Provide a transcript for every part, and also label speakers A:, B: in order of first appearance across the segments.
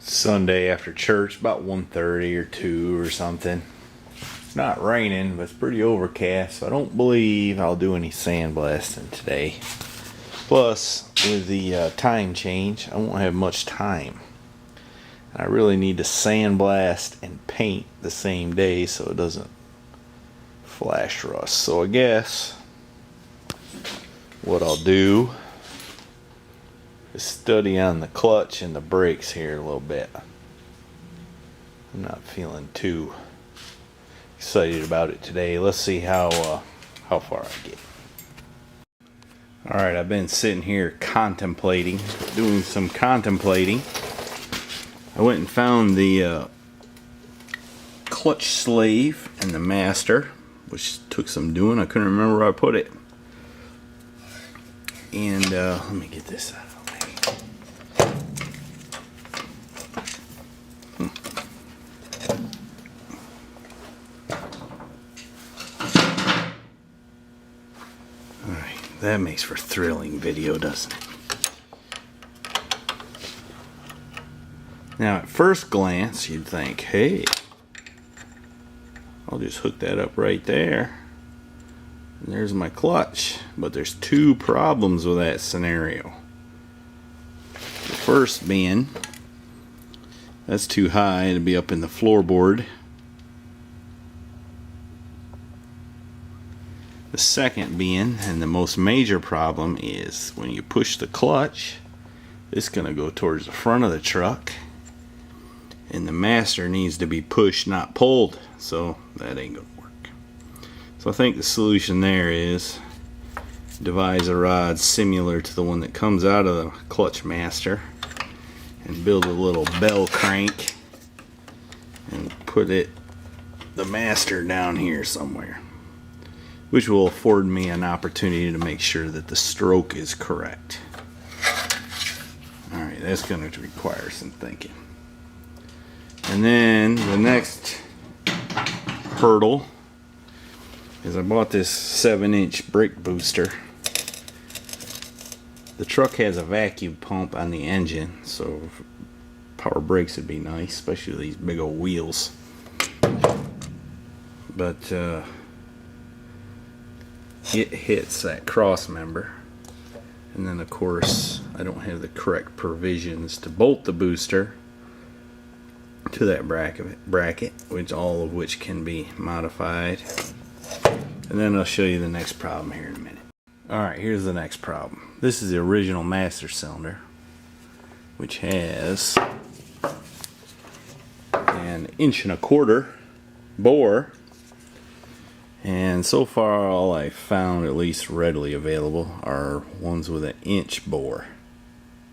A: Sunday after church, about 1:30 or 2 or something. It's not raining, but it's pretty overcast, so I don't believe I'll do any sandblasting today. Plus, with the time change, I won't have much time. I really need to sandblast and paint the same day so it doesn't flash rust. So I guess what I'll do is study on the clutch and the brakes here a little bit. I'm not feeling too excited about it today. Let's see how far I get. Alright, I've been sitting here doing some contemplating. I went and found the clutch sleeve and the master, which took some doing. I couldn't remember where I put it. And let me get this out of the way. Alright, that makes for a thrilling video, doesn't it? Now, at first glance, you'd think, hey, I'll just hook that up right there. And there's my clutch. But there's two problems with that scenario. The first being, that's too high to be up in the floorboard. The second being, and the most major problem, is when you push the clutch, it's going to go towards the front of the truck. And the master needs to be pushed, not pulled, so that ain't gonna work. So I think the solution there is devise a rod similar to the one that comes out of the clutch master and build a little bell crank and put the master down here somewhere, which will afford me an opportunity to make sure that the stroke is correct. Alright, that's going to require some thinking. And then the next hurdle is I bought this 7-inch brake booster. The truck has a vacuum pump on the engine, so power brakes would be nice, especially these big old wheels. But it hits that cross member, and then of course I don't have the correct provisions to bolt the booster to that bracket, all of which can be modified. And then I'll show you the next problem here in a minute. Alright, here's the next problem. This is the original master cylinder, which has an 1.25" bore, and so far all I found, at least readily available, are ones with an 1-inch bore.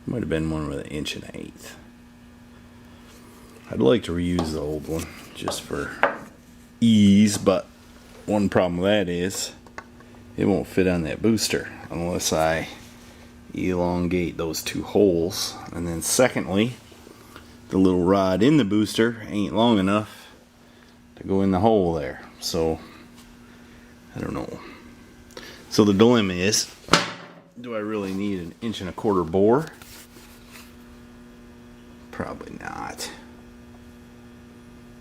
A: Might have been one with an 1.1 "8". I'd like to reuse the old one just for ease, but one problem with that is it won't fit on that booster unless I elongate those two holes. And then secondly, the little rod in the booster ain't long enough to go in the hole there. So I don't know. So the dilemma is, do I really need an 1.25" bore? Probably not.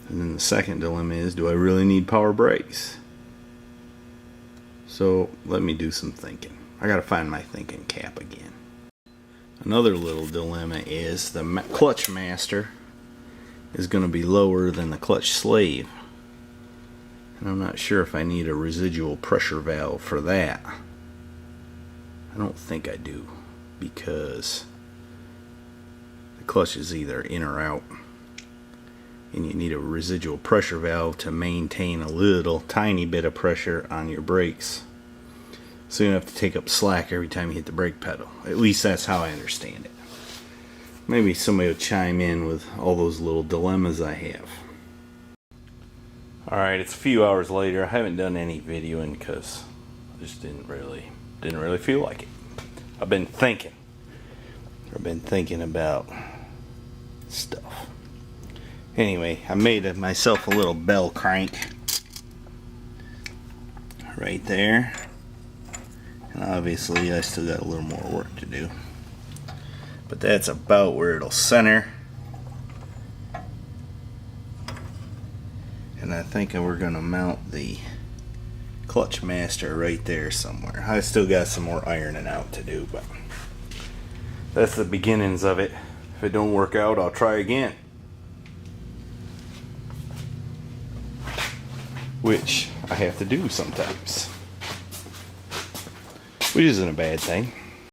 A: And then the second dilemma is, do I really need power brakes? So let me do some thinking. I gotta find my thinking cap again. Another little dilemma is the clutch master is going to be lower than the clutch sleeve. And I'm not sure if I need a residual pressure valve for that. I don't think I do, because the clutch is either in or out. And you need a residual pressure valve to maintain a little tiny bit of pressure on your brakes, so you don't have to take up slack every time you hit the brake pedal. At least that's how I understand it. Maybe somebody will chime in with all those little dilemmas I have. Alright, it's a few hours later. I haven't done any videoing because I just didn't really feel like it. I've been thinking about stuff. Anyway, I made myself a little bell crank right there. And obviously I still got a little more work to do. But that's about where it'll center. And I think we're gonna mount the clutch master right there somewhere. I still got some more ironing out to do, but that's the beginnings of it. If it don't work out, I'll try again. Which I have to do sometimes. Which isn't a bad thing.